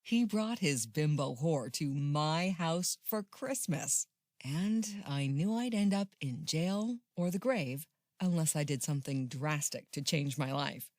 He brought his bimbo whore to my house for Christmas. And I knew I'd end up in jail or the grave unless I did something drastic to change my life.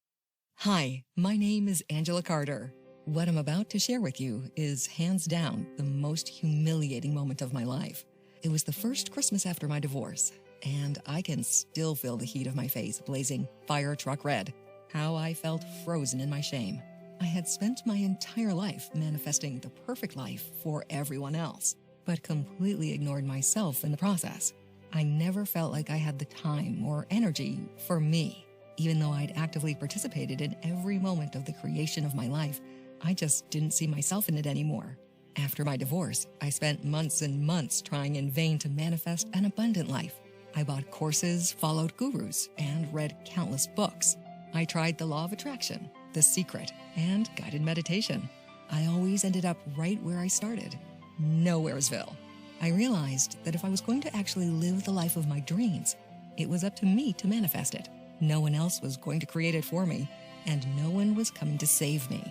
Hi, my name is Angela Carter. What I'm about to share with you is hands down the most humiliating moment of my life. It was the first Christmas after my divorce, and I can still feel the heat of my face blazing fire truck red. How I felt frozen in my shame. I had spent my entire life manifesting the perfect life for everyone else, but completely ignored myself in the process. I never felt like I had the time or energy for me. Even though I'd actively participated in every moment of the creation of my life, I just didn't see myself in it anymore. After my divorce, I spent months and months trying in vain to manifest an abundant life. I bought courses, followed gurus, and read countless books. I tried the law of attraction, The Secret, and guided meditation. I always ended up right where I started, Nowheresville. I realized that if I was going to actually live the life of my dreams, it was up to me to manifest it. No one else was going to create it for me, and no one was coming to save me.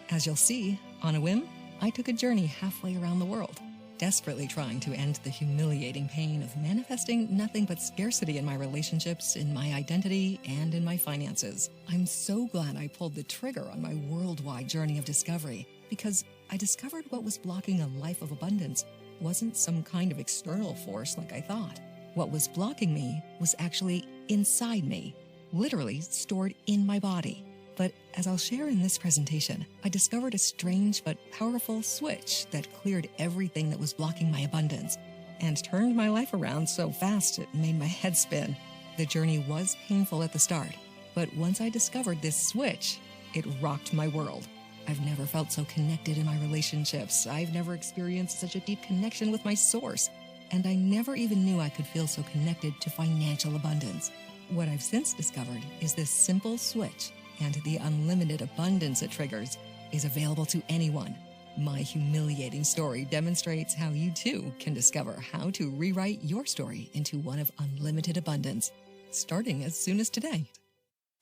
As you'll see, on a whim, I took a journey halfway around the world, desperately trying to end the humiliating pain of manifesting nothing but scarcity in my relationships, in my identity, and in my finances. I'm so glad I pulled the trigger on my worldwide journey of discovery, because I discovered what was blocking a life of abundance wasn't some kind of external force like I thought. What was blocking me was actually inside me, literally stored in my body. But as I'll share in this presentation, I discovered a strange but powerful switch that cleared everything that was blocking my abundance and turned my life around so fast it made my head spin. The journey was painful at the start, but once I discovered this switch, it rocked my world. I've never felt so connected in my relationships. I've never experienced such a deep connection with my source. And I never even knew I could feel so connected to financial abundance. What I've since discovered is this simple switch, and the unlimited abundance it triggers is available to anyone. My humiliating story demonstrates how you too can discover how to rewrite your story into one of unlimited abundance, starting as soon as today.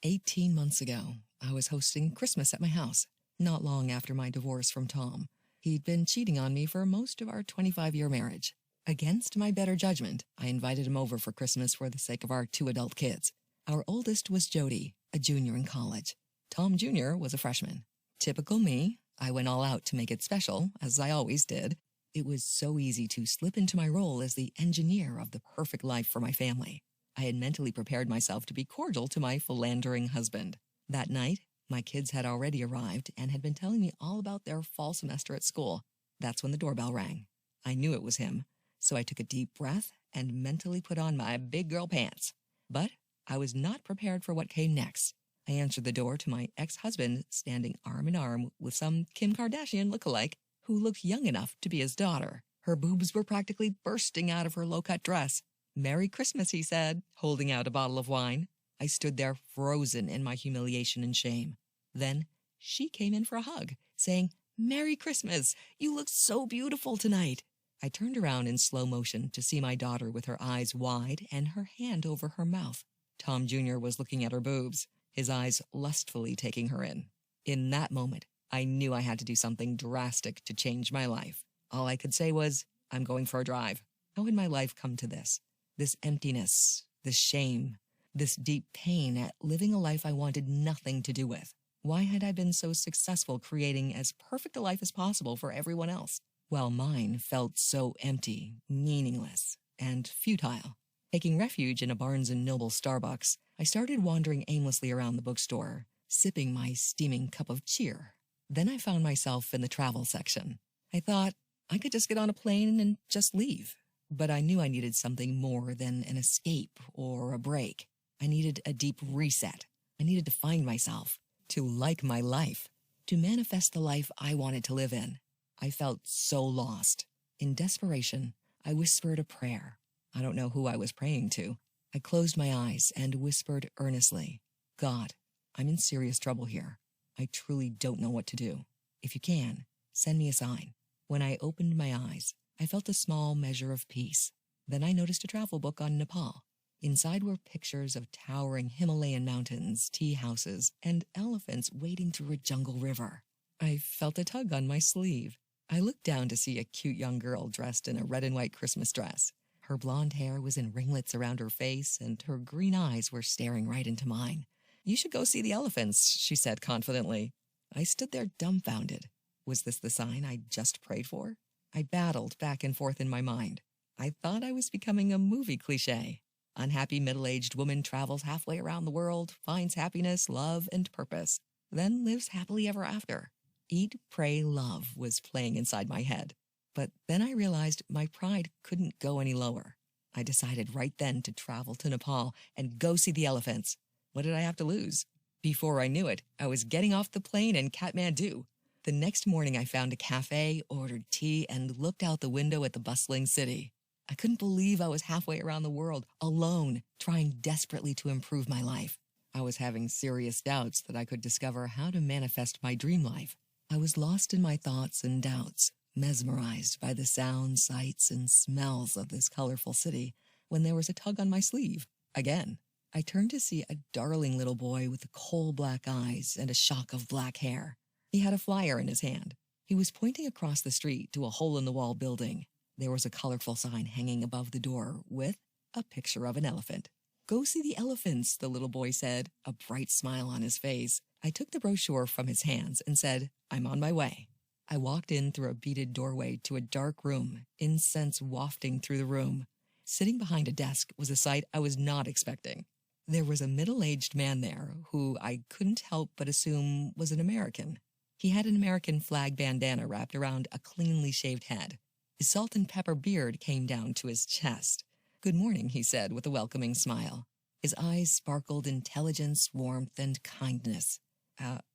18 months ago, I was hosting Christmas at my house, not long after my divorce from Tom. He'd been cheating on me for most of our 25-year marriage. Against my better judgment, I invited him over for Christmas for the sake of our 2 adult kids. Our oldest was Jody, a junior in college. Tom Jr. was a freshman. Typical me, I went all out to make it special, as I always did. It was so easy to slip into my role as the engineer of the perfect life for my family. I had mentally prepared myself to be cordial to my philandering husband. That night, my kids had already arrived and had been telling me all about their fall semester at school. That's when the doorbell rang. I knew it was him, so I took a deep breath and mentally put on my big girl pants. But I was not prepared for what came next. I answered the door to my ex-husband standing arm in arm with some Kim Kardashian lookalike who looked young enough to be his daughter. Her boobs were practically bursting out of her low-cut dress. "Merry Christmas," he said, holding out a bottle of wine. I stood there frozen in my humiliation and shame. Then she came in for a hug, saying, "Merry Christmas! You look so beautiful tonight." I turned around in slow motion to see my daughter with her eyes wide and her hand over her mouth. Tom Jr. was looking at her boobs, his eyes lustfully taking her in. In that moment, I knew I had to do something drastic to change my life. All I could say was, "I'm going for a drive." How had my life come to this? This emptiness, this shame, this deep pain at living a life I wanted nothing to do with. Why had I been so successful creating as perfect a life as possible for everyone else, while mine felt so empty, meaningless, and futile? Taking refuge in a Barnes & Noble Starbucks, I started wandering aimlessly around the bookstore, sipping my steaming cup of cheer. Then I found myself in the travel section. I thought I could just get on a plane and just leave. But I knew I needed something more than an escape or a break. I needed a deep reset. I needed to find myself, to like my life, to manifest the life I wanted to live in. I felt so lost. In desperation, I whispered a prayer. I don't know who I was praying to. I closed my eyes and whispered earnestly, "God, I'm in serious trouble here. I truly don't know what to do. If you can, send me a sign." When I opened my eyes, I felt a small measure of peace. Then I noticed a travel book on Nepal. Inside were pictures of towering Himalayan mountains, tea houses, and elephants wading through a jungle river. I felt a tug on my sleeve. I looked down to see a cute young girl dressed in a red and white Christmas dress. Her blonde hair was in ringlets around her face, and her green eyes were staring right into mine. "You should go see the elephants," she said confidently. I stood there dumbfounded. Was this the sign I'd just prayed for? I battled back and forth in my mind. I thought I was becoming a movie cliché. Unhappy middle-aged woman travels halfway around the world, finds happiness, love, and purpose, then lives happily ever after. Eat, Pray, Love was playing inside my head. But then I realized my pride couldn't go any lower. I decided right then to travel to Nepal and go see the elephants. What did I have to lose? Before I knew it, I was getting off the plane in Kathmandu. The next morning I found a cafe, ordered tea, and looked out the window at the bustling city. I couldn't believe I was halfway around the world, alone, trying desperately to improve my life. I was having serious doubts that I could discover how to manifest my dream life. I was lost in my thoughts and doubts, mesmerized by the sounds, sights, and smells of this colorful city, when there was a tug on my sleeve. Again, I turned to see a darling little boy with coal-black eyes and a shock of black hair. He had a flyer in his hand. He was pointing across the street to a hole-in-the-wall building. There was a colorful sign hanging above the door with a picture of an elephant. "Go see the elephants," the little boy said, a bright smile on his face. I took the brochure from his hands and said, "I'm on my way." I walked in through a beaded doorway to a dark room, incense wafting through the room. Sitting behind a desk was a sight I was not expecting. There was a middle-aged man there who I couldn't help but assume was an American. He had an American flag bandana wrapped around a cleanly shaved head. His salt and pepper beard came down to his chest. "Good morning," he said with a welcoming smile. His eyes sparkled intelligence, warmth, and kindness.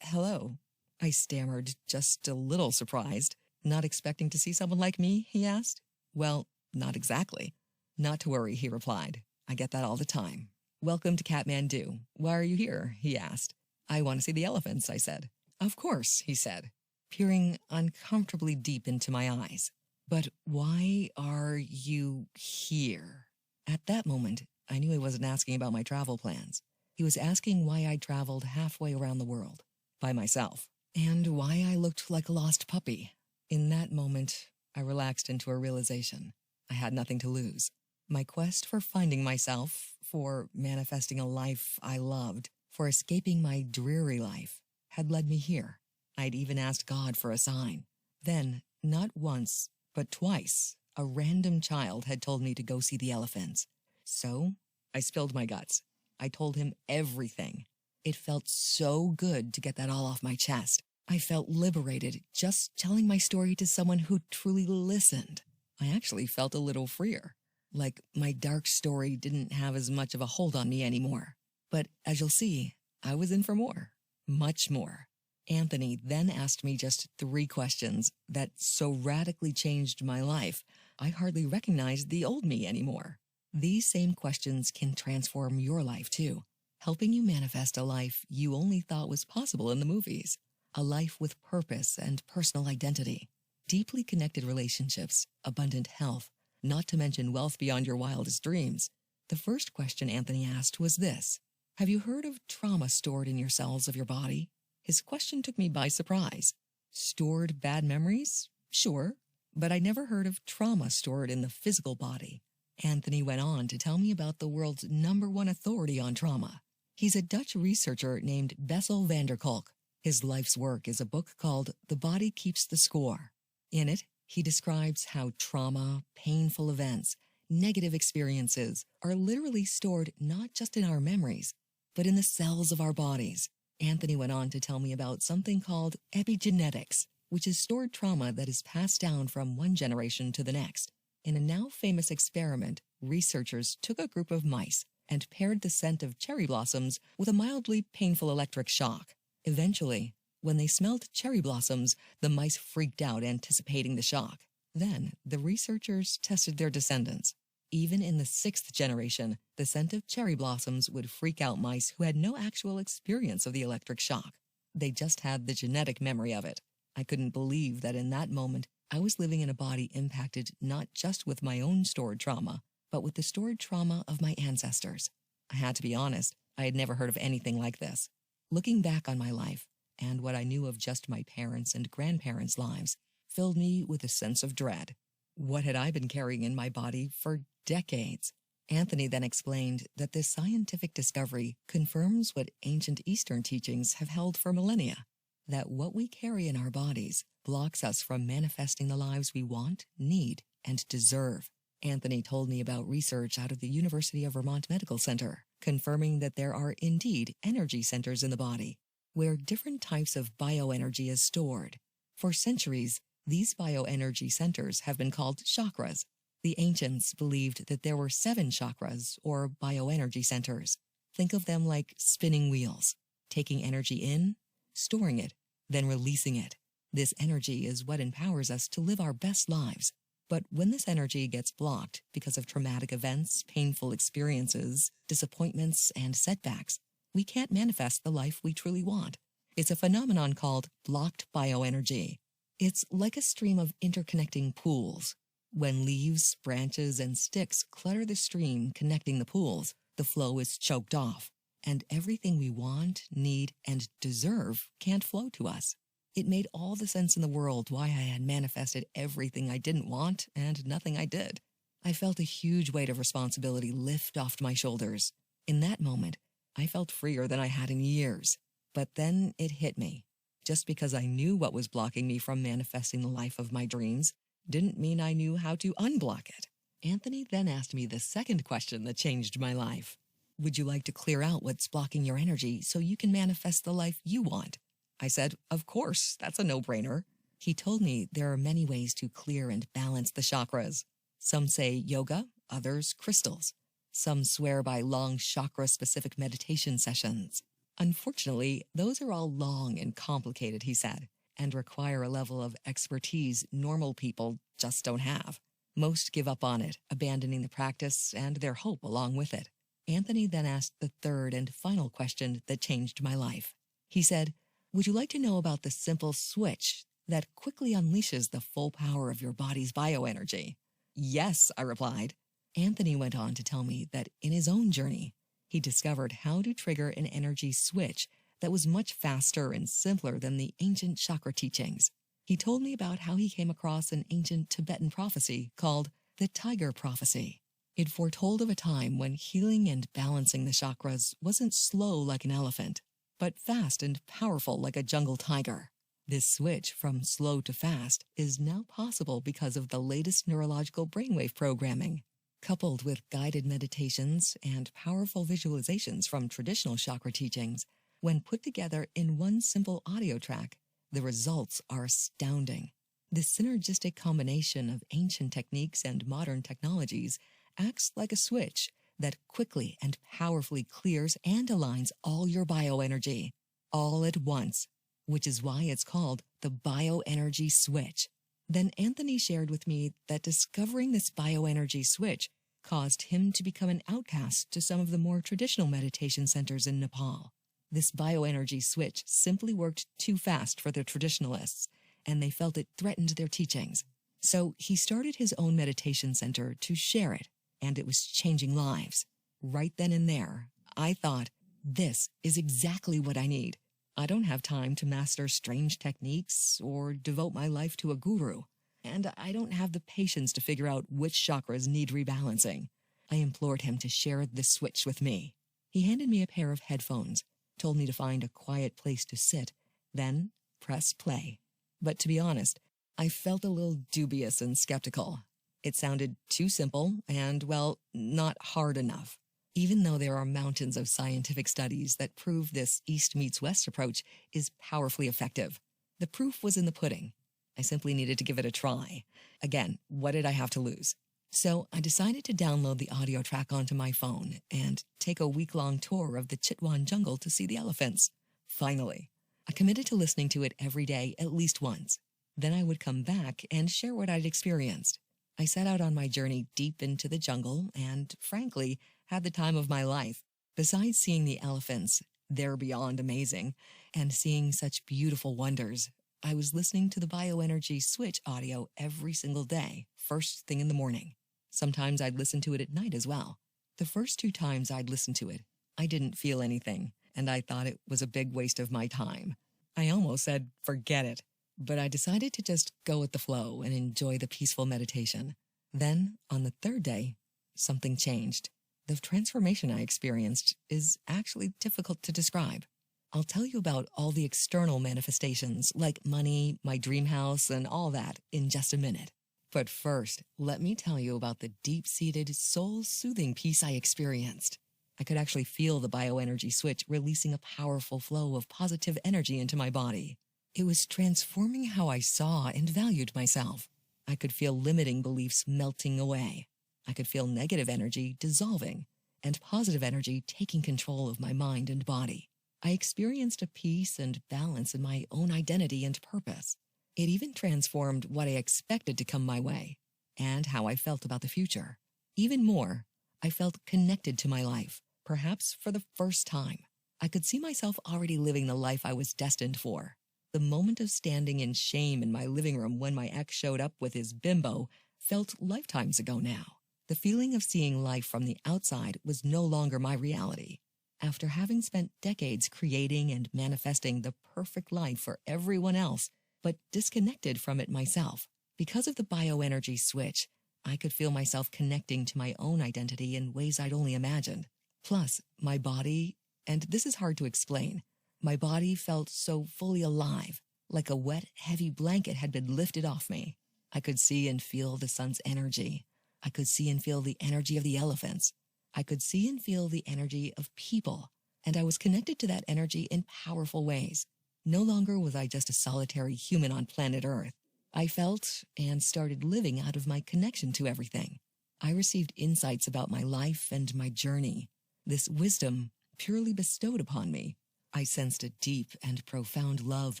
Hello," I stammered, just a little surprised. "Not expecting to see someone like me?" he asked. "Well, not exactly." "Not to worry," he replied. "I get that all the time." "Welcome to Kathmandu. Why are you here?" he asked. "I want to see the elephants," I said. "Of course," he said, peering uncomfortably deep into my eyes. "But why are you here?" At that moment, I knew he wasn't asking about my travel plans. He was asking why I traveled halfway around the world, by myself, and why I looked like a lost puppy. In that moment, I relaxed into a realization. I had nothing to lose. My quest for finding myself, for manifesting a life I loved, for escaping my dreary life, had led me here. I'd even asked God for a sign. Then, not once, but twice, a random child had told me to go see the elephants. So, I spilled my guts. I told him everything. It felt so good to get that all off my chest. I felt liberated just telling my story to someone who truly listened. I actually felt a little freer, like my dark story didn't have as much of a hold on me anymore. But as you'll see, I was in for more, much more. Anthony then asked me just 3 questions that so radically changed my life, I hardly recognized the old me anymore. These same questions can transform your life too, helping you manifest a life you only thought was possible in the movies. A life with purpose and personal identity, deeply connected relationships, abundant health, not to mention wealth beyond your wildest dreams. The first question Anthony asked was this: have you heard of trauma stored in your cells of your body? His question took me by surprise. Stored bad memories? Sure, but I never heard of trauma stored in the physical body. Anthony went on to tell me about the world's #1 authority on trauma. He's a Dutch researcher named Bessel van der Kolk. His life's work is a book called The Body Keeps the Score. In it, he describes how trauma, painful events, negative experiences are literally stored not just in our memories, but in the cells of our bodies. Anthony went on to tell me about something called epigenetics, which is stored trauma that is passed down from one generation to the next. In a now famous experiment, researchers took a group of mice and paired the scent of cherry blossoms with a mildly painful electric shock. Eventually, when they smelled cherry blossoms, the mice freaked out, anticipating the shock. Then, the researchers tested their descendants. Even in the 6th generation, the scent of cherry blossoms would freak out mice who had no actual experience of the electric shock. They just had the genetic memory of it. I couldn't believe that in that moment, I was living in a body impacted not just with my own stored trauma, but with the stored trauma of my ancestors. I had to be honest, I had never heard of anything like this. Looking back on my life, and what I knew of just my parents' and grandparents' lives filled me with a sense of dread. What had I been carrying in my body for decades? Anthony then explained that this scientific discovery confirms what ancient Eastern teachings have held for millennia, that what we carry in our bodies blocks us from manifesting the lives we want, need, and deserve. Anthony told me about research out of the University of Vermont Medical Center, confirming that there are indeed energy centers in the body, where different types of bioenergy is stored. For centuries, these bioenergy centers have been called chakras. The ancients believed that there were 7 chakras, or bioenergy centers. Think of them like spinning wheels, taking energy in, storing it, then releasing it. This energy is what empowers us to live our best lives. But when this energy gets blocked because of traumatic events, painful experiences, disappointments, and setbacks, we can't manifest the life we truly want. It's a phenomenon called blocked bioenergy. It's like a stream of interconnecting pools. When leaves, branches, and sticks clutter the stream connecting the pools, the flow is choked off, and everything we want, need, and deserve can't flow to us. It made all the sense in the world why I had manifested everything I didn't want and nothing I did. I felt a huge weight of responsibility lift off my shoulders. In that moment, I felt freer than I had in years. But then it hit me. Just because I knew what was blocking me from manifesting the life of my dreams didn't mean I knew how to unblock it. Anthony then asked me the second question that changed my life. Would you like to clear out what's blocking your energy so you can manifest the life you want? I said, of course, that's a no-brainer. He told me there are many ways to clear and balance the chakras. Some say yoga, others crystals. Some swear by long chakra-specific meditation sessions. Unfortunately, those are all long and complicated, he said, and require a level of expertise normal people just don't have. Most give up on it, abandoning the practice and their hope along with it. Anthony then asked the third and final question that changed my life. He said, would you like to know about the simple switch that quickly unleashes the full power of your body's bioenergy? Yes, I replied. Anthony went on to tell me that in his own journey, he discovered how to trigger an energy switch that was much faster and simpler than the ancient chakra teachings. He told me about how he came across an ancient Tibetan prophecy called the Tiger Prophecy. It foretold of a time when healing and balancing the chakras wasn't slow like an elephant, but fast and powerful like a jungle tiger. This switch from slow to fast is now possible because of the latest neurological brainwave programming. Coupled with guided meditations and powerful visualizations from traditional chakra teachings, when put together in one simple audio track, the results are astounding. This synergistic combination of ancient techniques and modern technologies acts like a switch that quickly and powerfully clears and aligns all your bioenergy, all at once, which is why it's called the BioEnergy Switch. Then Anthony shared with me that discovering this bioenergy switch caused him to become an outcast to some of the more traditional meditation centers in Nepal. This bioenergy switch simply worked too fast for the traditionalists, and they felt it threatened their teachings. So he started his own meditation center to share it, and it was changing lives. Right then and there, I thought, this is exactly what I need. I don't have time to master strange techniques or devote my life to a guru, and I don't have the patience to figure out which chakras need rebalancing. I implored him to share this switch with me. He handed me a pair of headphones, told me to find a quiet place to sit, then press play. But to be honest, I felt a little dubious and skeptical. It sounded too simple and, well, not hard enough. Even though there are mountains of scientific studies that prove this East meets West approach is powerfully effective, the proof was in the pudding. I simply needed to give it a try. Again, what did I have to lose? So I decided to download the audio track onto my phone and take a week-long tour of the Chitwan jungle to see the elephants. Finally, I committed to listening to it every day at least once. Then I would come back and share what I'd experienced. I set out on my journey deep into the jungle and, frankly, had the time of my life. Besides seeing the elephants, they're beyond amazing, and seeing such beautiful wonders, I was listening to the bioenergy switch audio every single day, first thing in the morning. Sometimes I'd listen to it at night as well. The first 2 times I'd listened to it, I didn't feel anything, and I thought it was a big waste of my time. I almost said, forget it, but I decided to just go with the flow and enjoy the peaceful meditation. Then, on the third day, something changed. The transformation I experienced is actually difficult to describe. I'll tell you about all the external manifestations, like money, my dream house, and all that, in just a minute. But first, let me tell you about the deep-seated, soul-soothing peace I experienced. I could actually feel the bioenergy switch releasing a powerful flow of positive energy into my body. It was transforming how I saw and valued myself. I could feel limiting beliefs melting away. I could feel negative energy dissolving and positive energy taking control of my mind and body. I experienced a peace and balance in my own identity and purpose. It even transformed what I expected to come my way and how I felt about the future. Even more, I felt connected to my life, perhaps for the first time. I could see myself already living the life I was destined for. The moment of standing in shame in my living room when my ex showed up with his bimbo felt lifetimes ago now. The feeling of seeing life from the outside was no longer my reality. After having spent decades creating and manifesting the perfect life for everyone else, but disconnected from it myself, because of the bioenergy switch, I could feel myself connecting to my own identity in ways I'd only imagined. Plus, my body, and this is hard to explain, my body felt so fully alive, like a wet, heavy blanket had been lifted off me. I could see and feel the sun's energy. I could see and feel the energy of the elephants. I could see and feel the energy of people, and I was connected to that energy in powerful ways. No longer was I just a solitary human on planet Earth. I felt and started living out of my connection to everything. I received insights about my life and my journey. This wisdom purely bestowed upon me. I sensed a deep and profound love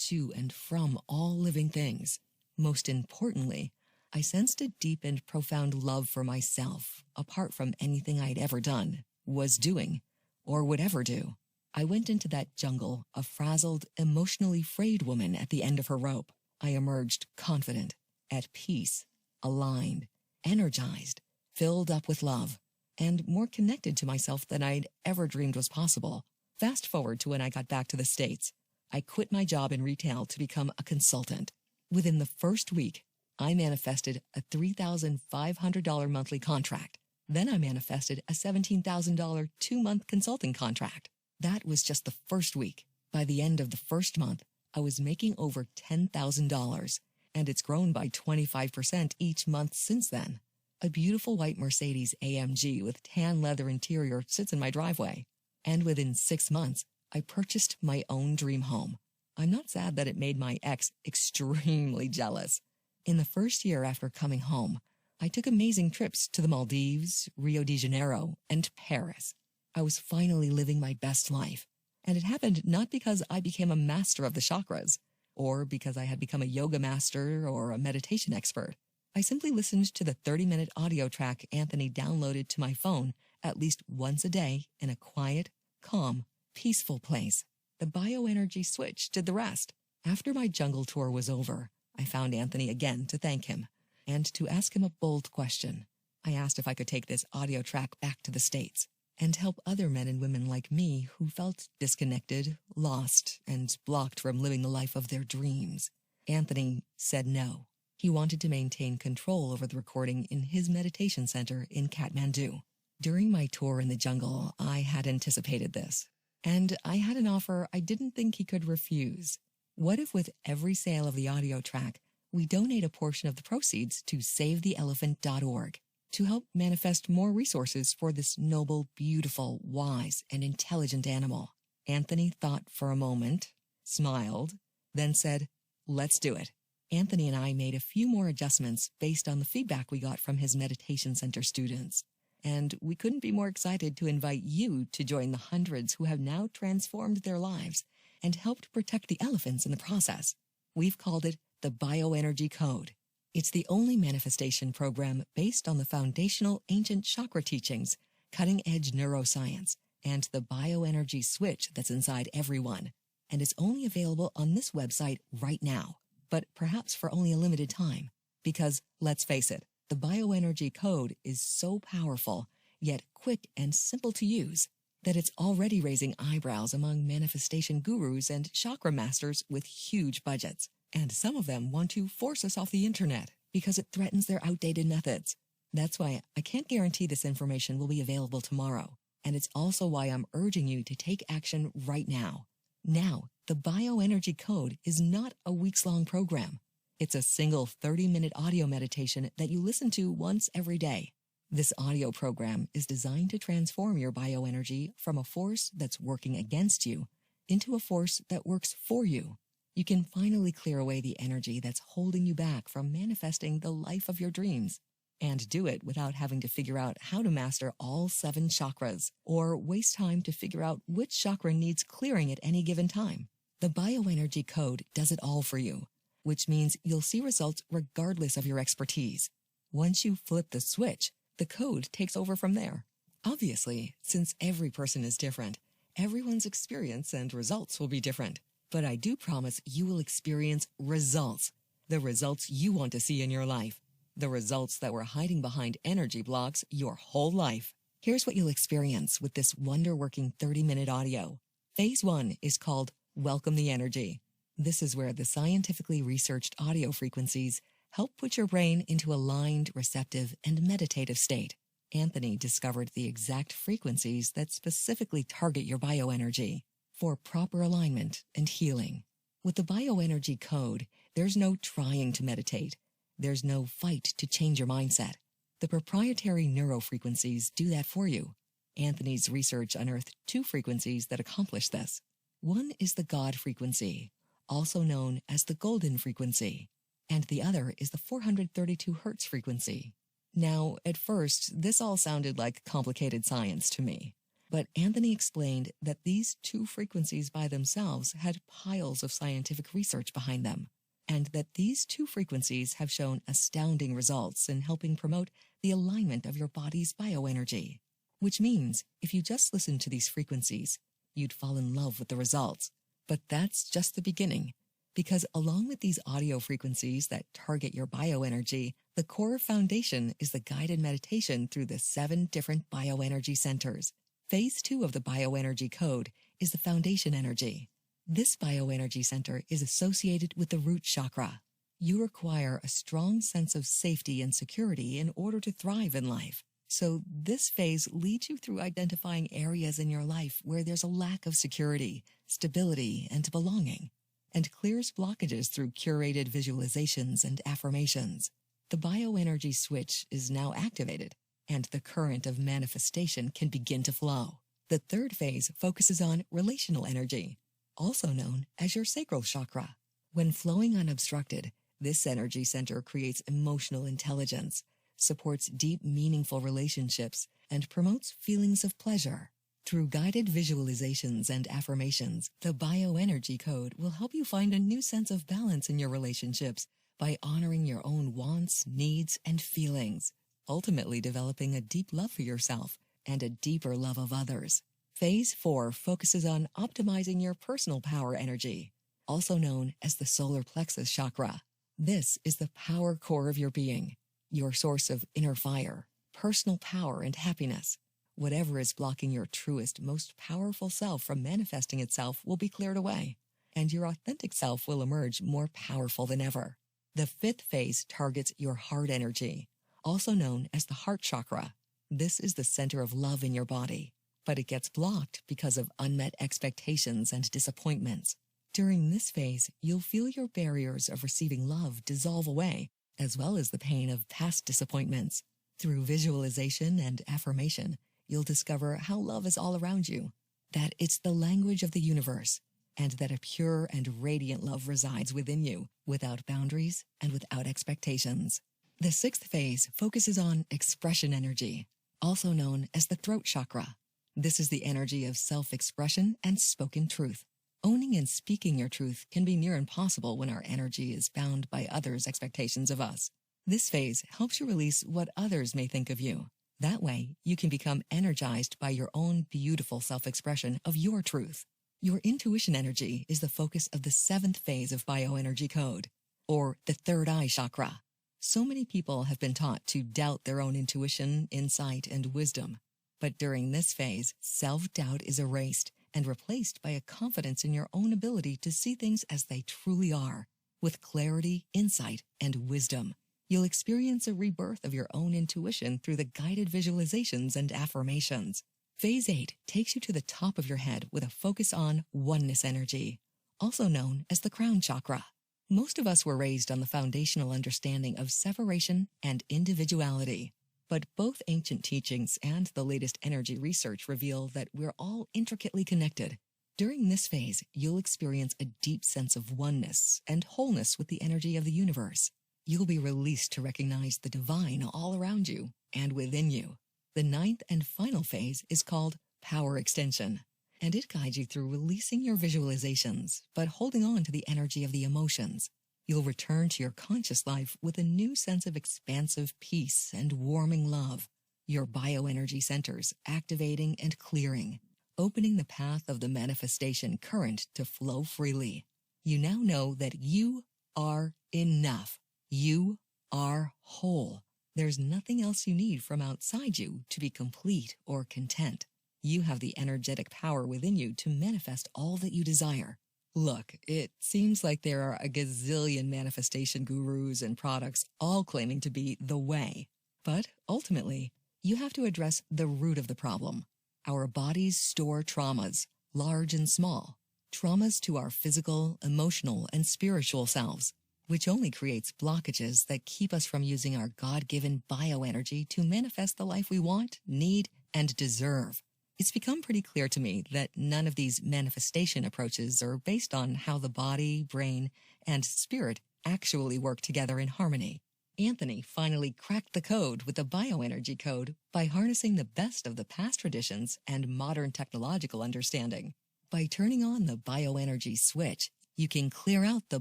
to and from all living things. Most importantly, I sensed a deep and profound love for myself, apart from anything I'd ever done, was doing, or would ever do. I went into that jungle, a frazzled, emotionally frayed woman at the end of her rope. I emerged confident, at peace, aligned, energized, filled up with love, and more connected to myself than I'd ever dreamed was possible. Fast forward to when I got back to the States. I quit my job in retail to become a consultant. Within the first week, I manifested a $3,500 monthly contract. Then I manifested a $17,000 two-month consulting contract. That was just the first week. By the end of the first month, I was making over $10,000, and it's grown by 25% each month since then. A beautiful white Mercedes AMG with tan leather interior sits in my driveway. And within 6 months, I purchased my own dream home. I'm not sad that it made my ex extremely jealous. In the first year after coming home, I took amazing trips to the Maldives, Rio de Janeiro, and Paris. I was finally living my best life. And it happened not because I became a master of the chakras, or because I had become a yoga master or a meditation expert. I simply listened to the 30-minute audio track Anthony downloaded to my phone at least once a day in a quiet, calm, peaceful place. The bioenergy switch did the rest. After my jungle tour was over, I found Anthony again to thank him and to ask him a bold question. I asked if I could take this audio track back to the States and help other men and women like me who felt disconnected, lost, and blocked from living the life of their dreams. Anthony said no. He wanted to maintain control over the recording in his meditation center in Kathmandu. During my tour in the jungle, I had anticipated this, and I had an offer I didn't think he could refuse. What if with every sale of the audio track, we donate a portion of the proceeds to SaveTheElephant.org to help manifest more resources for this noble, beautiful, wise, and intelligent animal? Anthony thought for a moment, smiled, then said, "Let's do it." Anthony and I made a few more adjustments based on the feedback we got from his meditation center students. And we couldn't be more excited to invite you to join the hundreds who have now transformed their lives and helped protect the elephants in the process. We've called it the BioEnergy Code. It's the only manifestation program based on the foundational ancient chakra teachings, cutting-edge neuroscience, and the bioenergy switch that's inside everyone. And it's only available on this website right now, but perhaps for only a limited time. Because, let's face it, the BioEnergy Code is so powerful, yet quick and simple to use. that it's already raising eyebrows among manifestation gurus and chakra masters with huge budgets. And some of them want to force us off the internet because it threatens their outdated methods. That's why I can't guarantee this information will be available tomorrow. And it's also why I'm urging you to take action right now. Now, the BioEnergy Code is not a weeks-long program. It's a single 30-minute audio meditation that you listen to once every day. This audio program is designed to transform your bioenergy from a force that's working against you into a force that works for you. You can finally clear away the energy that's holding you back from manifesting the life of your dreams, and do it without having to figure out how to master all 7 chakras or waste time to figure out which chakra needs clearing at any given time. The BioEnergy Code does it all for you, which means you'll see results regardless of your expertise. Once you flip the switch, the code takes over from there. Obviously, since every person is different, everyone's experience and results will be different. But I do promise you will experience results. The results you want to see in your life. The results that were hiding behind energy blocks your whole life. Here's what you'll experience with this wonder-working 30-minute audio. Phase 1 is called Welcome the Energy. This is where the scientifically researched audio frequencies help put your brain into a aligned, receptive, and meditative state. Anthony discovered the exact frequencies that specifically target your bioenergy for proper alignment and healing. With the BioEnergy Code, there's no trying to meditate. There's no fight to change your mindset. The proprietary neurofrequencies do that for you. Anthony's research unearthed 2 frequencies that accomplish this. One is the God frequency, also known as the golden frequency, and the other is the 432 Hz frequency. Now, at first, this all sounded like complicated science to me. But Anthony explained that these 2 frequencies by themselves had piles of scientific research behind them, and that these 2 frequencies have shown astounding results in helping promote the alignment of your body's bioenergy. Which means, if you just listen to these frequencies, you'd fall in love with the results. But that's just the beginning, because along with these audio frequencies that target your bioenergy, the core foundation is the guided meditation through the 7 different bioenergy centers. Phase 2 of the BioEnergy Code is the foundation energy. This bioenergy center is associated with the root chakra. You require a strong sense of safety and security in order to thrive in life. So this phase leads you through identifying areas in your life where there's a lack of security, stability, and belonging, and clears blockages through curated visualizations and affirmations. The bioenergy switch is now activated, and the current of manifestation can begin to flow. The third phase focuses on relational energy, also known as your sacral chakra. When flowing unobstructed, this energy center creates emotional intelligence, supports deep, meaningful relationships, and promotes feelings of pleasure. Through guided visualizations and affirmations, the BioEnergy Code will help you find a new sense of balance in your relationships by honoring your own wants, needs, and feelings, ultimately developing a deep love for yourself and a deeper love of others. Phase 4 focuses on optimizing your personal power energy, also known as the solar plexus chakra. This is the power core of your being, your source of inner fire, personal power, and happiness. Whatever is blocking your truest, most powerful self from manifesting itself will be cleared away, and your authentic self will emerge more powerful than ever. The 5th phase targets your heart energy, also known as the heart chakra. This is the center of love in your body, but it gets blocked because of unmet expectations and disappointments. During this phase, you'll feel your barriers of receiving love dissolve away, as well as the pain of past disappointments. Through visualization and affirmation, you'll discover how love is all around you, that it's the language of the universe, and that a pure and radiant love resides within you, without boundaries and without expectations. The 6th phase focuses on expression energy, also known as the throat chakra. This is the energy of self-expression and spoken truth. Owning and speaking your truth can be near impossible when our energy is bound by others' expectations of us. This phase helps you release what others may think of you. That way, you can become energized by your own beautiful self-expression of your truth. Your intuition energy is the focus of the 7th phase of BioEnergy Code, or the third eye chakra. So many people have been taught to doubt their own intuition, insight, and wisdom. But during this phase, self-doubt is erased and replaced by a confidence in your own ability to see things as they truly are, with clarity, insight, and wisdom. You'll experience a rebirth of your own intuition through the guided visualizations and affirmations. Phase 8 takes you to the top of your head with a focus on oneness energy, also known as the crown chakra. Most of us were raised on the foundational understanding of separation and individuality. But both ancient teachings and the latest energy research reveal that we're all intricately connected. During this phase, you'll experience a deep sense of oneness and wholeness with the energy of the universe. You'll be released to recognize the divine all around you and within you. The 9th and final phase is called power extension, and it guides you through releasing your visualizations, but holding on to the energy of the emotions. You'll return to your conscious life with a new sense of expansive peace and warming love. Your bioenergy centers activating and clearing, opening the path of the manifestation current to flow freely. You now know that you are enough. You are whole. There's nothing else you need from outside you to be complete or content. You have the energetic power within you to manifest all that you desire. Look, it seems like there are a gazillion manifestation gurus and products all claiming to be the way. But ultimately, you have to address the root of the problem. Our bodies store traumas, large and small. Traumas to our physical, emotional, and spiritual selves, which only creates blockages that keep us from using our God-given bioenergy to manifest the life we want, need, and deserve. It's become pretty clear to me that none of these manifestation approaches are based on how the body, brain, and spirit actually work together in harmony. Anthony finally cracked the code with the BioEnergy Code by harnessing the best of the past traditions and modern technological understanding. By turning on the bioenergy switch, you can clear out the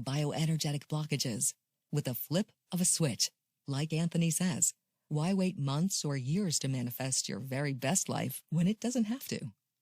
bioenergetic blockages with a flip of a switch. Like Anthony says, why wait months or years to manifest your very best life when it doesn't have to?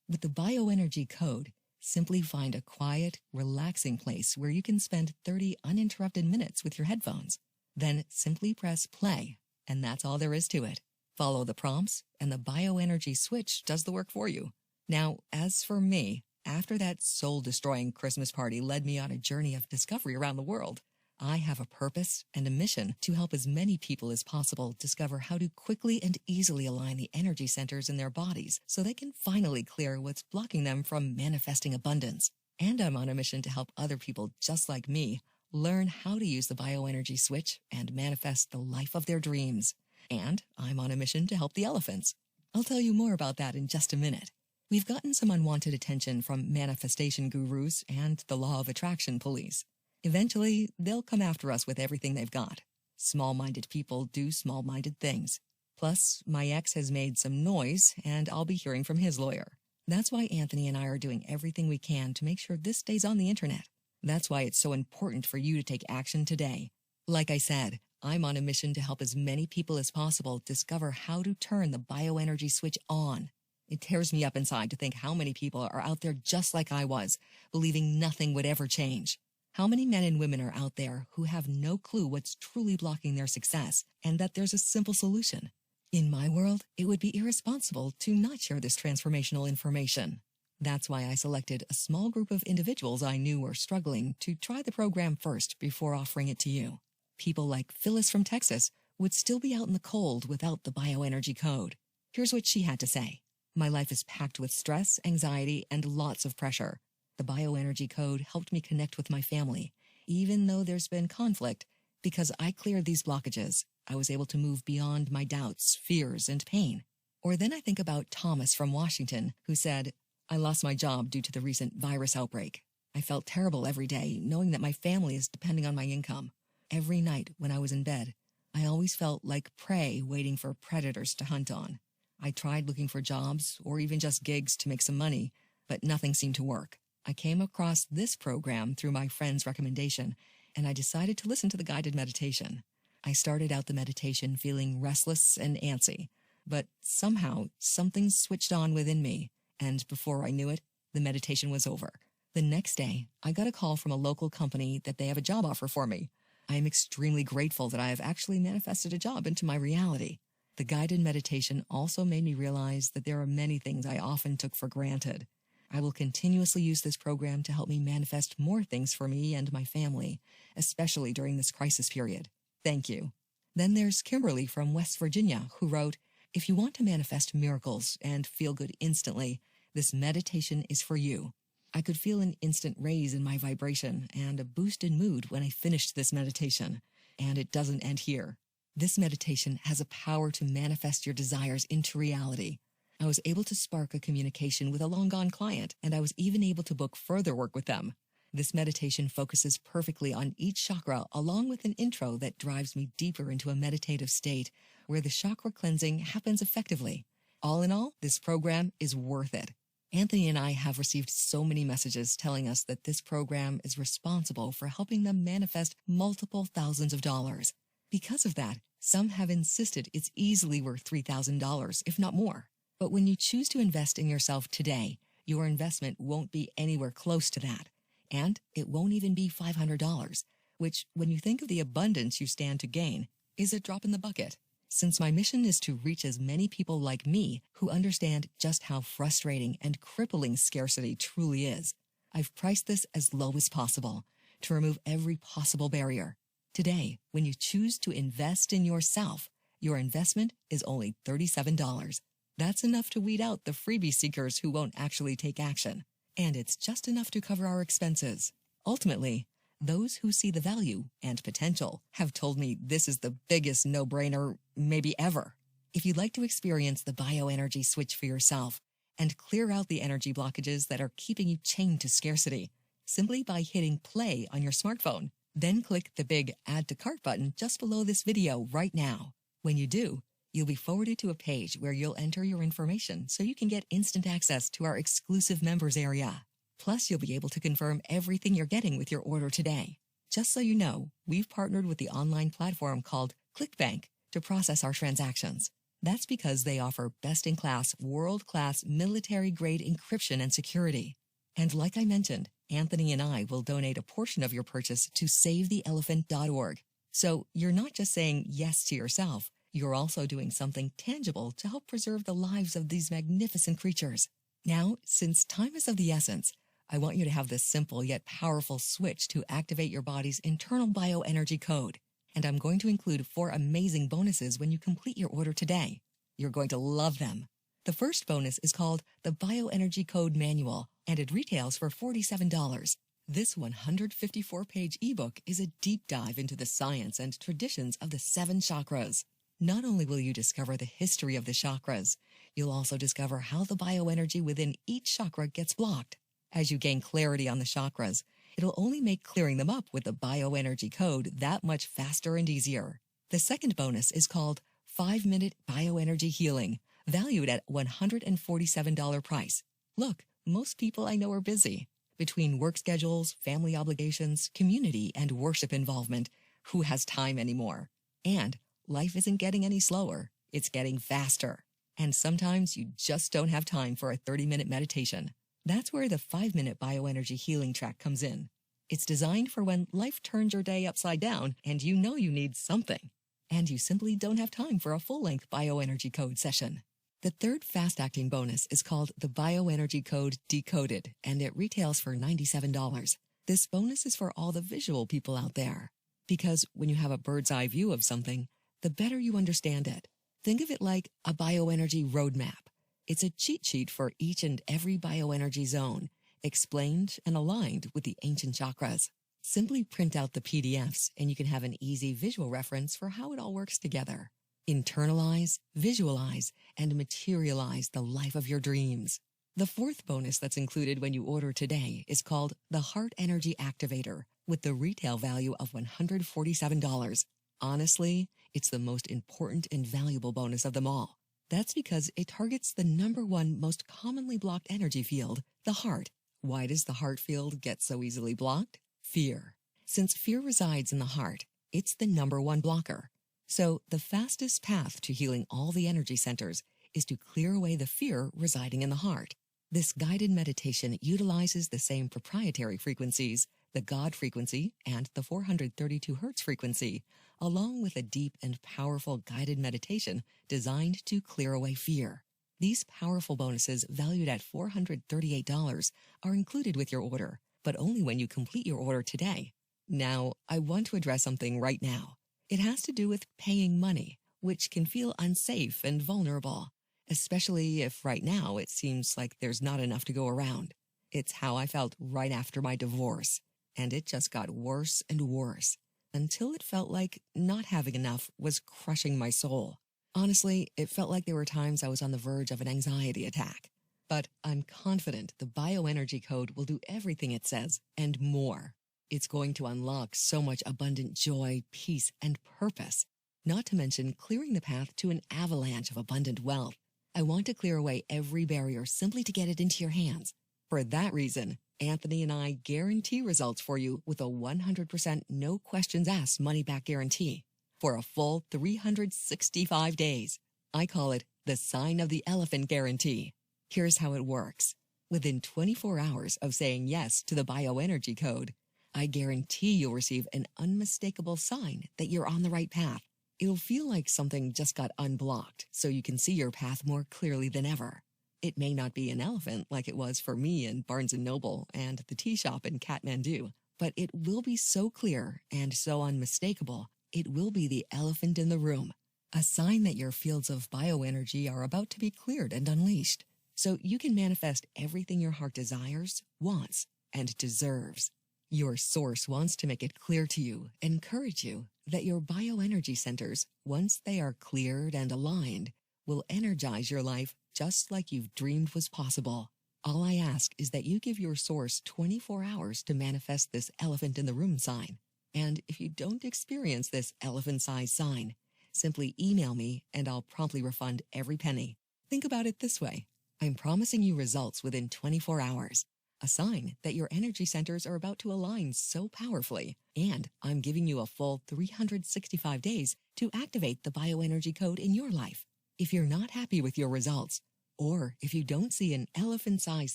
With the BioEnergy Code, simply find a quiet, relaxing place where you can spend 30 uninterrupted minutes with your headphones. Then simply press play, and that's all there is to it. Follow the prompts, and the bioenergy switch does the work for you. Now, as for me, after that soul-destroying Christmas party led me on a journey of discovery around the world, I have a purpose and a mission to help as many people as possible discover how to quickly and easily align the energy centers in their bodies so they can finally clear what's blocking them from manifesting abundance. And I'm on a mission to help other people just like me learn how to use the bioenergy switch and manifest the life of their dreams. And I'm on a mission to help the elephants. I'll tell you more about that in just a minute. We've gotten some unwanted attention from manifestation gurus and the law of attraction police. Eventually, they'll come after us with everything they've got. Small-minded people do small-minded things. Plus, my ex has made some noise, and I'll be hearing from his lawyer. That's why Anthony and I are doing everything we can to make sure this stays on the internet. That's why it's so important for you to take action today. Like I said, I'm on a mission to help as many people as possible discover how to turn the bioenergy switch on. It tears me up inside to think how many people are out there just like I was, believing nothing would ever change. How many men and women are out there who have no clue what's truly blocking their success and that there's a simple solution? In my world, it would be irresponsible to not share this transformational information. That's why I selected a small group of individuals I knew were struggling to try the program first before offering it to you. People like Phyllis from Texas would still be out in the cold without the bioenergy code. Here's what she had to say. My life is packed with stress, anxiety, and lots of pressure. The bioenergy code helped me connect with my family, even though there's been conflict. Because I cleared these blockages, I was able to move beyond my doubts, fears, and pain. Or then I think about Thomas from Washington, who said, I lost my job due to the recent virus outbreak. I felt terrible every day, knowing that my family is depending on my income. Every night when I was in bed, I always felt like prey waiting for predators to hunt on. I tried looking for jobs or even just gigs to make some money, but nothing seemed to work. I came across this program through my friend's recommendation, and I decided to listen to the guided meditation. I started out the meditation feeling restless and antsy, but somehow something switched on within me, and before I knew it, the meditation was over. The next day, I got a call from a local company that they have a job offer for me. I am extremely grateful that I have actually manifested a job into my reality. The guided meditation also made me realize that there are many things I often took for granted. I will continuously use this program to help me manifest more things for me and my family, especially during this crisis period. Thank you. Then there's Kimberly from West Virginia, who wrote, "If you want to manifest miracles and feel good instantly, this meditation is for you. I could feel an instant raise in my vibration and a boost in mood when I finished this meditation. And it doesn't end here. This meditation has a power to manifest your desires into reality. I was able to spark a communication with a long-gone client, and I was even able to book further work with them. This meditation focuses perfectly on each chakra, along with an intro that drives me deeper into a meditative state where the chakra cleansing happens effectively. All in all, this program is worth it. Anthony and I have received so many messages telling us that this program is responsible for helping them manifest multiple thousands of dollars. Because of that, some have insisted it's easily worth $3,000, if not more. But when you choose to invest in yourself today, your investment won't be anywhere close to that. And it won't even be $500, which, when you think of the abundance you stand to gain, is a drop in the bucket. Since my mission is to reach as many people like me who understand just how frustrating and crippling scarcity truly is, I've priced this as low as possible to remove every possible barrier. Today, when you choose to invest in yourself, your investment is only $37. That's enough to weed out the freebie seekers who won't actually take action. And it's just enough to cover our expenses. Ultimately, those who see the value and potential have told me this is the biggest no-brainer maybe ever. If you'd like to experience the bioenergy switch for yourself and clear out the energy blockages that are keeping you chained to scarcity, simply by hitting play on your smartphone, then click the big Add to Cart button just below this video right now. When you do, you'll be forwarded to a page where you'll enter your information so you can get instant access to our exclusive members area. Plus, you'll be able to confirm everything you're getting with your order today. Just so you know, we've partnered with the online platform called ClickBank to process our transactions. That's because they offer best-in-class, world-class, military-grade encryption and security. And like I mentioned, Anthony and I will donate a portion of your purchase to SaveTheElephant.org. So you're not just saying yes to yourself, you're also doing something tangible to help preserve the lives of these magnificent creatures. Now, since time is of the essence, I want you to have this simple yet powerful switch to activate your body's internal bioenergy code. And I'm going to include 4 amazing bonuses when you complete your order today. You're going to love them. The first bonus is called the BioEnergy Code Manual, and it retails for $47. This 154-page ebook is a deep dive into the science and traditions of the 7 chakras. Not only will you discover the history of the chakras, you'll also discover how the bioenergy within each chakra gets blocked. As you gain clarity on the chakras, it'll only make clearing them up with the BioEnergy Code that much faster and easier. The second bonus is called 5-Minute Bioenergy Healing, valued at $147 price. Look, most people I know are busy. Between work schedules, family obligations, community, and worship involvement, who has time anymore? And life isn't getting any slower, it's getting faster. And sometimes you just don't have time for a 30-minute meditation. That's where the 5-Minute Bioenergy Healing track comes in. It's designed for when life turns your day upside down and you know you need something, and you simply don't have time for a full-length Bioenergy Code session. The third fast-acting bonus is called the BioEnergy Code Decoded, and it retails for $97. This bonus is for all the visual people out there, because when you have a bird's-eye view of something, the better you understand it. Think of it like a bioenergy roadmap. It's a cheat sheet for each and every bioenergy zone, explained and aligned with the ancient chakras. Simply print out the PDFs and you can have an easy visual reference for how it all works together. Internalize, visualize, and materialize the life of your dreams. The fourth bonus that's included when you order today is called the Heart Energy Activator, with the retail value of $147. Honestly, it's the most important and valuable bonus of them all. That's because it targets the #1 most commonly blocked energy field, the heart. Why does the heart field get so easily blocked? Fear. Since fear resides in the heart, it's the #1 blocker. So the fastest path to healing all the energy centers is to clear away the fear residing in the heart. This guided meditation utilizes the same proprietary frequencies the God frequency and the 432 Hertz frequency, along with a deep and powerful guided meditation designed to clear away fear. These powerful bonuses, valued at $438, are included with your order, but only when you complete your order today. Now, I want to address something right now. It has to do with paying money, which can feel unsafe and vulnerable, especially if right now it seems like there's not enough to go around. It's how I felt right after my divorce, and it just got worse and worse, until it felt like not having enough was crushing my soul. Honestly, it felt like there were times I was on the verge of an anxiety attack. But I'm confident the BioEnergy Code will do everything it says and more. It's going to unlock so much abundant joy, peace, and purpose, not to mention clearing the path to an avalanche of abundant wealth. I want to clear away every barrier simply to get it into your hands. For that reason, Anthony and I guarantee results for you with a 100% no questions asked money-back guarantee for a full 365 days. I call it the Sign of the Elephant Guarantee. Here's how it works. Within 24 hours of saying yes to the BioEnergy Code, I guarantee you'll receive an unmistakable sign that you're on the right path. It'll feel like something just got unblocked, so you can see your path more clearly than ever. It may not be an elephant like it was for me in Barnes & Noble and the tea shop in Kathmandu, but it will be so clear and so unmistakable, it will be the elephant in the room, a sign that your fields of bioenergy are about to be cleared and unleashed, so you can manifest everything your heart desires, wants, and deserves. Your source wants to make it clear to you, encourage you, that your bioenergy centers, once they are cleared and aligned, will energize your life just like you've dreamed was possible. All I ask is that you give your source 24 hours to manifest this elephant in the room sign. And if you don't experience this elephant-sized sign, simply email me and I'll promptly refund every penny. Think about it this way. I'm promising you results within 24 hours. A sign that your energy centers are about to align so powerfully, and I'm giving you a full 365 days to activate the BioEnergy Code in your life. If you're not happy with your results, or if you don't see an elephant-sized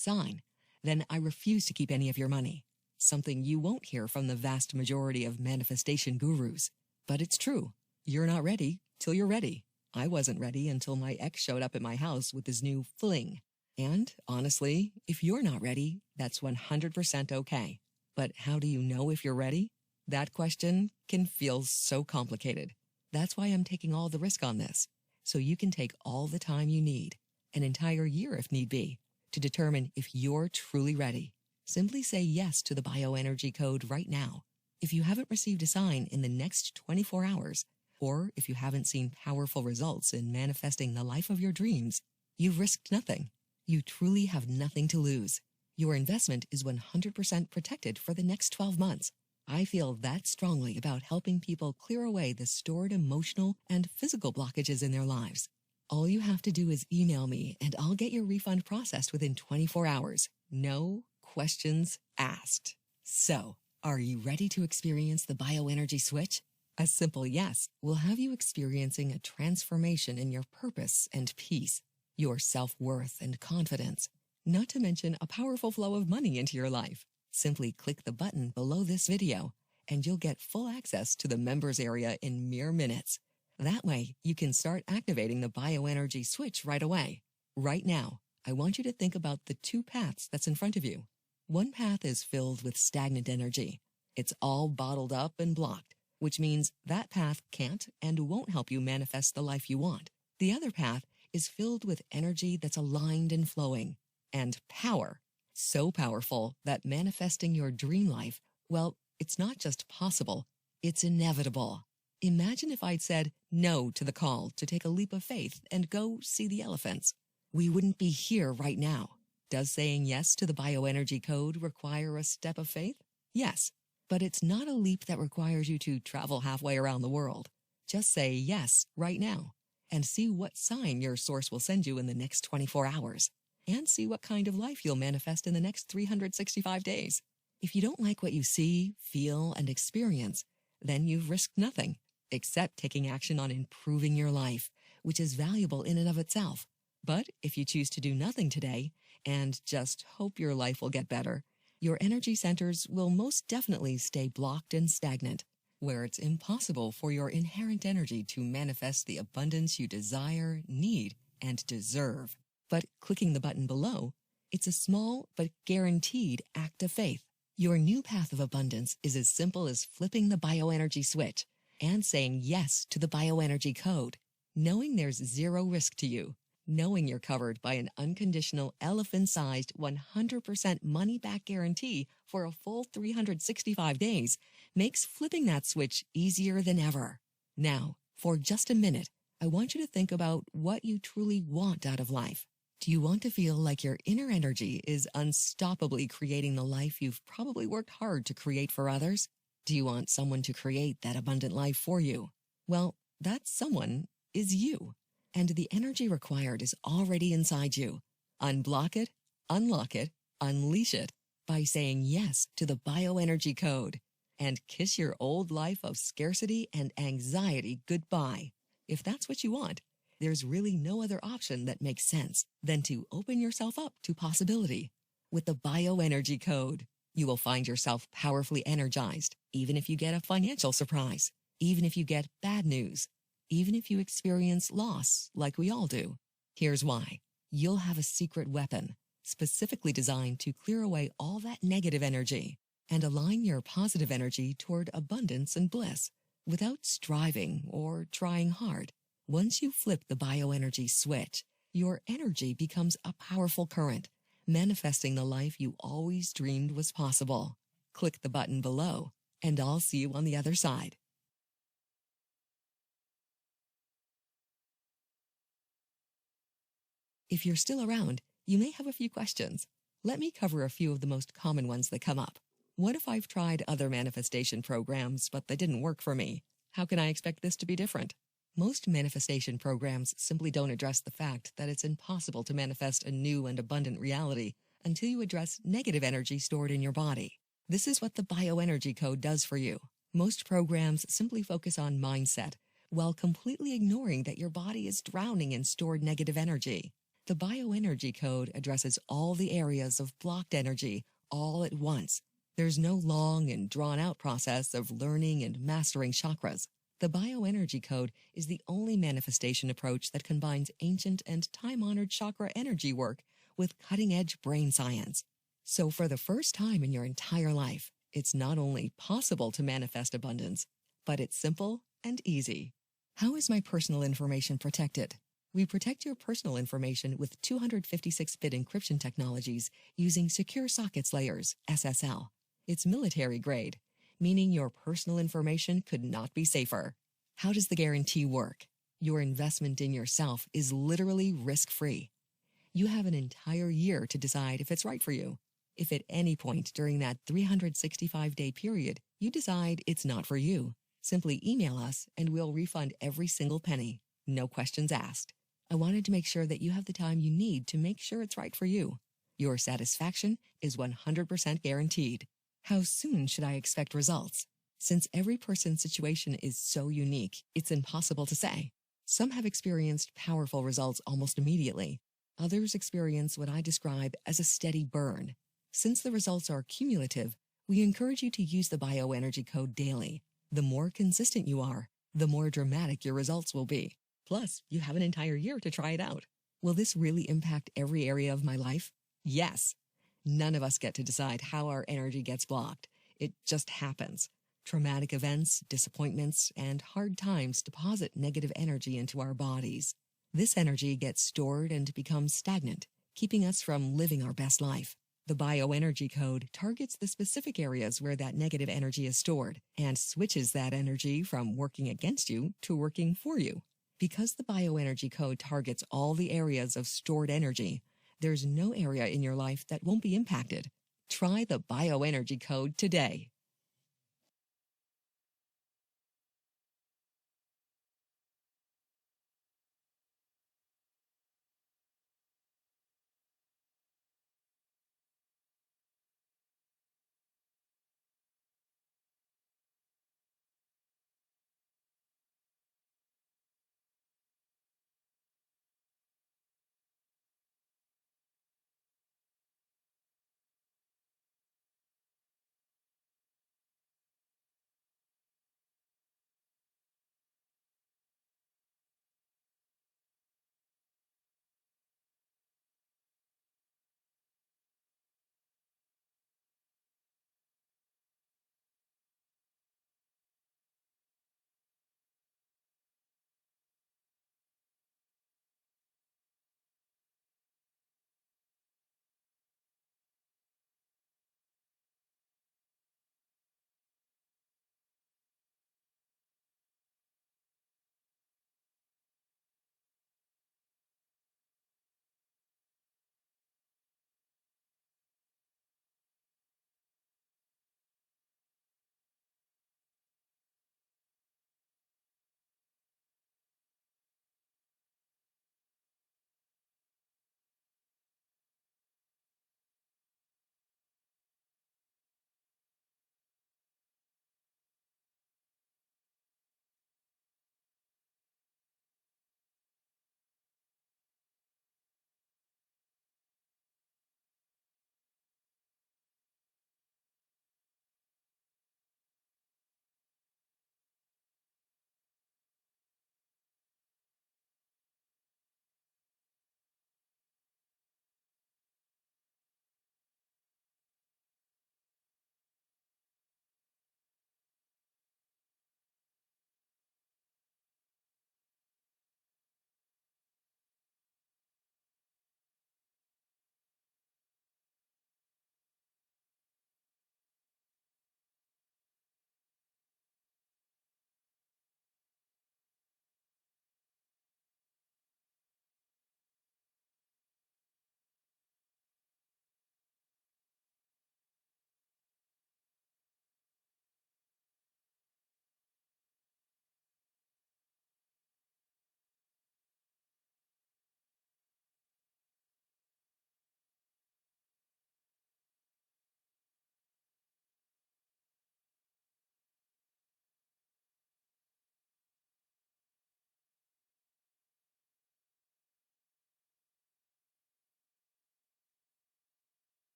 sign, then I refuse to keep any of your money. Something you won't hear from the vast majority of manifestation gurus. But it's true. You're not ready till you're ready. I wasn't ready until my ex showed up at my house with his new fling. And honestly, if you're not ready, that's 100% okay. But how do you know if you're ready? That question can feel so complicated. That's why I'm taking all the risk on this, so you can take all the time you need, an entire year if need be, to determine if you're truly ready. Simply say yes to the BioEnergy Code right now. If you haven't received a sign in the next 24 hours, or if you haven't seen powerful results in manifesting the life of your dreams, you've risked nothing. You truly have nothing to lose. Your investment is 100% protected for the next 12 months. I feel that strongly about helping people clear away the stored emotional and physical blockages in their lives. All you have to do is email me and I'll get your refund processed within 24 hours. No questions asked. So, are you ready to experience the bioenergy switch? A simple yes will have you experiencing a transformation in your purpose and peace, your self-worth and confidence, not to mention a powerful flow of money into your life. Simply click the button below this video and you'll get full access to the members area in mere minutes. That way, you can start activating the bioenergy switch right away. Right now, I want you to think about the two paths that's in front of you. One path is filled with stagnant energy. It's all bottled up and blocked, which means that path can't and won't help you manifest the life you want. The other path is filled with energy that's aligned and flowing, and power. So powerful that manifesting your dream life, well, it's not just possible, it's inevitable. Imagine if I'd said no to the call to take a leap of faith and go see the elephants. We wouldn't be here right now. Does saying yes to the bioenergy code require a step of faith? Yes, but it's not a leap that requires you to travel halfway around the world. Just say yes right now and see what sign your source will send you in the next 24 hours. And see what kind of life you'll manifest in the next 365 days. If you don't like what you see, feel, and experience, then you've risked nothing, except taking action on improving your life, which is valuable in and of itself. But if you choose to do nothing today, and just hope your life will get better, your energy centers will most definitely stay blocked and stagnant, where it's impossible for your inherent energy to manifest the abundance you desire, need, and deserve. But clicking the button below, it's a small but guaranteed act of faith. Your new path of abundance is as simple as flipping the bioenergy switch and saying yes to the BioEnergy Code, knowing there's zero risk to you, knowing you're covered by an unconditional elephant-sized 100% money-back guarantee for a full 365 days makes flipping that switch easier than ever. Now, for just a minute, I want you to think about what you truly want out of life. Do you want to feel like your inner energy is unstoppably creating the life you've probably worked hard to create for others? Do you want someone to create that abundant life for you? Well, that someone is you, and the energy required is already inside you. Unblock it, unlock it, unleash it by saying yes to the BioEnergy Code and kiss your old life of scarcity and anxiety goodbye. If that's what you want, there's really no other option that makes sense than to open yourself up to possibility. With the BioEnergy Code, you will find yourself powerfully energized, even if you get a financial surprise, even if you get bad news, even if you experience loss like we all do. Here's why. You'll have a secret weapon, specifically designed to clear away all that negative energy and align your positive energy toward abundance and bliss without striving or trying hard. Once you flip the bioenergy switch, your energy becomes a powerful current, manifesting the life you always dreamed was possible. Click the button below, and I'll see you on the other side. If you're still around, you may have a few questions. Let me cover a few of the most common ones that come up. What if I've tried other manifestation programs, but they didn't work for me? How can I expect this to be different? Most manifestation programs simply don't address the fact that it's impossible to manifest a new and abundant reality until you address negative energy stored in your body. This is what the BioEnergy Code does for you. Most programs simply focus on mindset, while completely ignoring that your body is drowning in stored negative energy. The BioEnergy Code addresses all the areas of blocked energy all at once. There's no long and drawn-out process of learning and mastering chakras. The BioEnergy Code is the only manifestation approach that combines ancient and time-honored chakra energy work with cutting-edge brain science. So for the first time in your entire life, it's not only possible to manifest abundance, but it's simple and easy. How is my personal information protected? We protect your personal information with 256-bit encryption technologies using Secure Sockets Layers, SSL. It's military grade, meaning your personal information could not be safer. How does the guarantee work? Your investment in yourself is literally risk-free. You have an entire year to decide if it's right for you. If at any point during that 365-day period you decide it's not for you, simply email us and we'll refund every single penny. No questions asked. I wanted to make sure that you have the time you need to make sure it's right for you. Your satisfaction is 100% guaranteed. How soon should I expect results? Since every person's situation is so unique, it's impossible to say. Some have experienced powerful results almost immediately. Others experience what I describe as a steady burn. Since the results are cumulative, we encourage you to use the BioEnergy Code daily. The more consistent you are, the more dramatic your results will be. Plus, you have an entire year to try it out. Will this really impact every area of my life? Yes. None of us get to decide how our energy gets blocked. It just happens. Traumatic events, disappointments, and hard times deposit negative energy into our bodies. This energy gets stored and becomes stagnant, keeping us from living our best life. The BioEnergy Code targets the specific areas where that negative energy is stored and switches that energy from working against you to working for you. Because the BioEnergy Code targets all the areas of stored energy, there's no area in your life that won't be impacted. Try the BioEnergy Code today.